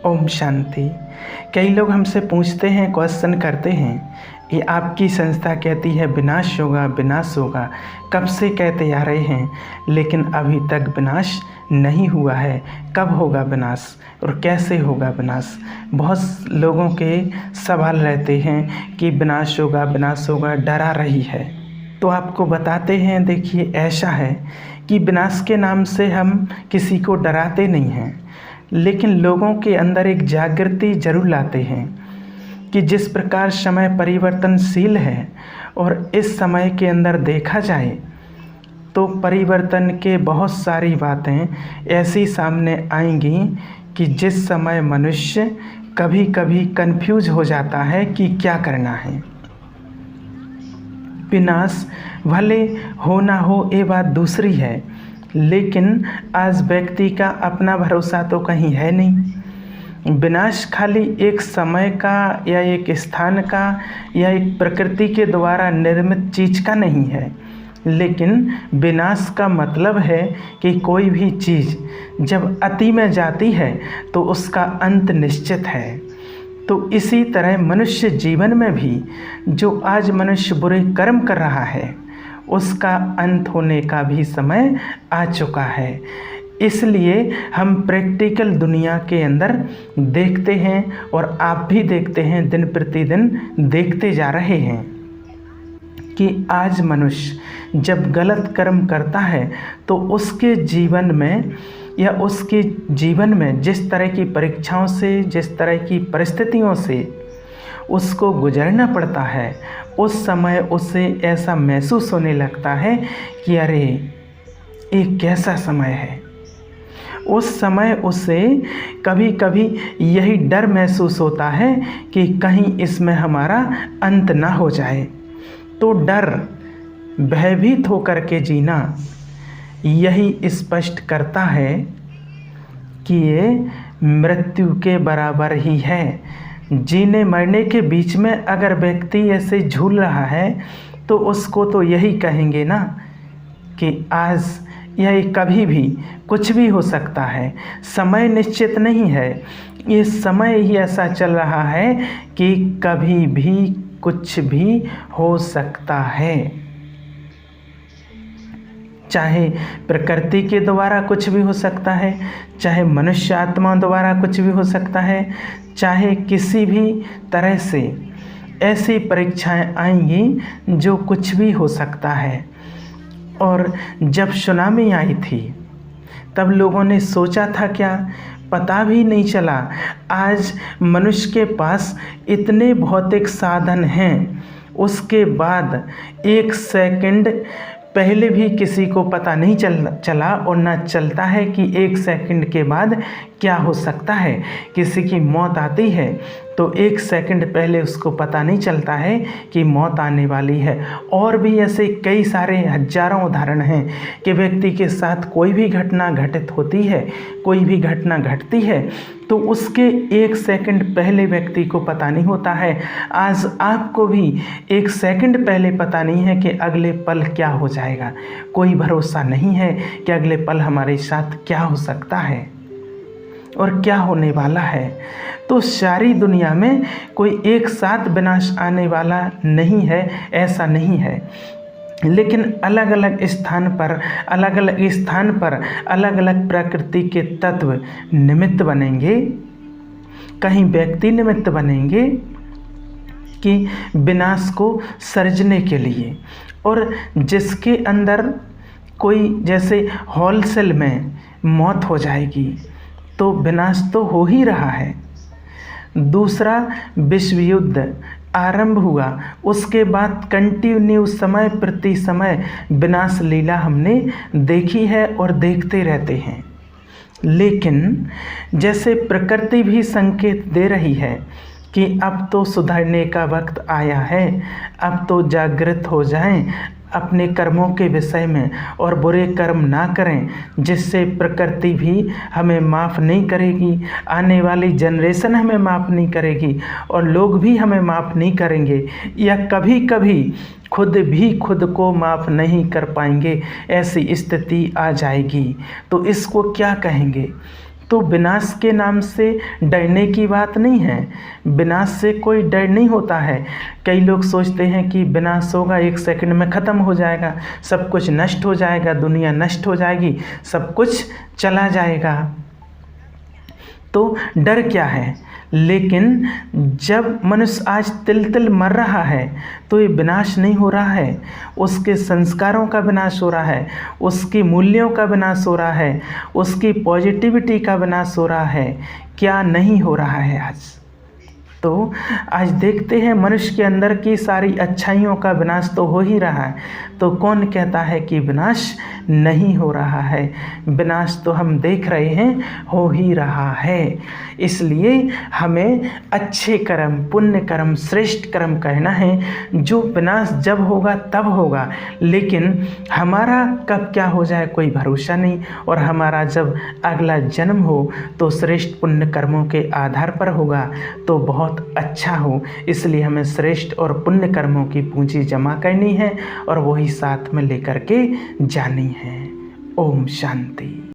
ओम शांति। कई लोग हमसे पूछते हैं, क्वेश्चन करते हैं, ये आपकी संस्था कहती है विनाश होगा विनाश होगा, कब से कहते आ रहे हैं लेकिन अभी तक विनाश नहीं हुआ है। कब होगा विनाश और कैसे होगा विनाश? बहुत लोगों के सवाल रहते हैं कि विनाश होगा, डरा रही है। तो आपको बताते हैं, देखिए ऐसा है कि विनाश के नाम से हम किसी को डराते नहीं हैं, लेकिन लोगों के अंदर एक जागृति जरूर लाते हैं कि जिस प्रकार समय परिवर्तनशील है और इस समय के अंदर देखा जाए तो परिवर्तन के बहुत सारी बातें ऐसी सामने आएंगी कि जिस समय मनुष्य कभी कभी कंफ्यूज हो जाता है कि क्या करना है। विनाश भले हो ना हो ये बात दूसरी है, लेकिन आज व्यक्ति का अपना भरोसा तो कहीं है नहीं। विनाश खाली एक समय का या एक स्थान का या एक प्रकृति के द्वारा निर्मित चीज़ का नहीं है, लेकिन विनाश का मतलब है कि कोई भी चीज़ जब अति में जाती है तो उसका अंत निश्चित है। तो इसी तरह मनुष्य जीवन में भी जो आज मनुष्य बुरे कर्म कर रहा है उसका अंत होने का भी समय आ चुका है। इसलिए हम प्रैक्टिकल दुनिया के अंदर देखते हैं और आप भी देखते हैं, दिन प्रतिदिन देखते जा रहे हैं कि आज मनुष्य जब गलत कर्म करता है तो उसके जीवन में या उसके जीवन में जिस तरह की परीक्षाओं से, जिस तरह की परिस्थितियों से उसको गुजरना पड़ता है, उस समय उसे ऐसा महसूस होने लगता है कि अरे ये कैसा समय है। उस समय उसे कभी कभी यही डर महसूस होता है कि कहीं इसमें हमारा अंत ना हो जाए। तो डर, भयभीत होकर के जीना यही स्पष्ट करता है कि ये मृत्यु के बराबर ही है। जीने मरने के बीच में अगर व्यक्ति ऐसे झूल रहा है तो उसको तो यही कहेंगे ना कि आज या कभी भी कुछ भी हो सकता है, समय निश्चित नहीं है। ये समय ही ऐसा चल रहा है कि कभी भी कुछ भी हो सकता है। चाहे प्रकृति के द्वारा कुछ भी हो सकता है, चाहे मनुष्य आत्मा द्वारा कुछ भी हो सकता है, चाहे किसी भी तरह से ऐसी परीक्षाएं आएंगी जो कुछ भी हो सकता है। और जब सुनामी आई थी तब लोगों ने सोचा था क्या? पता भी नहीं चला। आज मनुष्य के पास इतने भौतिक साधन हैं, उसके बाद एक सेकंड पहले भी किसी को पता नहीं चला और ना चलता है कि एक सेकंड के बाद क्या हो सकता है। किसी की मौत आती है तो एक सेकंड पहले उसको पता नहीं चलता है कि मौत आने वाली है। और भी ऐसे कई सारे हजारों उदाहरण हैं कि व्यक्ति के साथ कोई भी घटना घटित होती है, कोई भी घटना घटती है तो उसके एक सेकंड पहले व्यक्ति को पता नहीं होता है। आज आपको भी एक सेकंड पहले पता नहीं है कि अगले पल क्या हो जाएगा। कोई भरोसा नहीं है कि अगले पल हमारे साथ क्या हो सकता है और क्या होने वाला है। तो सारी दुनिया में कोई एक साथ विनाश आने वाला नहीं है, ऐसा नहीं है। लेकिन अलग अलग स्थान पर अलग अलग प्रकृति के तत्व निमित्त बनेंगे। कहीं व्यक्ति निमित्त बनेंगे कि विनाश को सर्जने के लिए, और जिसके अंदर कोई जैसे होलसेल में मौत हो जाएगी तो विनाश तो हो ही रहा है। दूसरा विश्व युद्ध आरंभ हुआ, उसके बाद कंटिन्यू समय प्रति समय विनाश लीला हमने देखी है और देखते रहते हैं। लेकिन जैसे प्रकृति भी संकेत दे रही है कि अब तो सुधरने का वक्त आया है, अब तो जागृत हो जाएं अपने कर्मों के विषय में और बुरे कर्म ना करें, जिससे प्रकृति भी हमें माफ़ नहीं करेगी, आने वाली जनरेशन हमें माफ़ नहीं करेगी और लोग भी हमें माफ़ नहीं करेंगे, या कभी कभी खुद भी खुद को माफ़ नहीं कर पाएंगे। ऐसी स्थिति आ जाएगी तो इसको क्या कहेंगे तो विनाश के नाम से डरने की बात नहीं है। विनाश से कोई डर नहीं होता है। कई लोग सोचते हैं कि विनाश होगा, 1 सेकंड में ख़त्म हो जाएगा, सब कुछ नष्ट हो जाएगा, दुनिया नष्ट हो जाएगी, सब कुछ चला जाएगा, तो डर क्या है। लेकिन जब मनुष्य आज तिल तिल मर रहा है तो ये विनाश नहीं हो रहा है, उसके संस्कारों का विनाश हो रहा है, उसकी मूल्यों का विनाश हो रहा है, उसकी पॉजिटिविटी का विनाश हो रहा है। क्या नहीं हो रहा है आज? तो आज देखते हैं मनुष्य के अंदर की सारी अच्छाइयों का विनाश तो हो ही रहा है। तो कौन कहता है कि विनाश नहीं हो रहा है? विनाश तो हम देख रहे हैं हो ही रहा है। इसलिए हमें अच्छे कर्म, पुण्य कर्म, श्रेष्ठ कर्म करना है। जो विनाश जब होगा तब होगा, लेकिन हमारा कब क्या हो जाए कोई भरोसा नहीं। और हमारा जब अगला जन्म हो तो श्रेष्ठ पुण्य कर्मों के आधार पर होगा तो बहुत अच्छा हो। इसलिए हमें श्रेष्ठ और पुण्य कर्मों की पूंजी जमा करनी है और वही साथ में लेकर के जानी है। ओम शांति।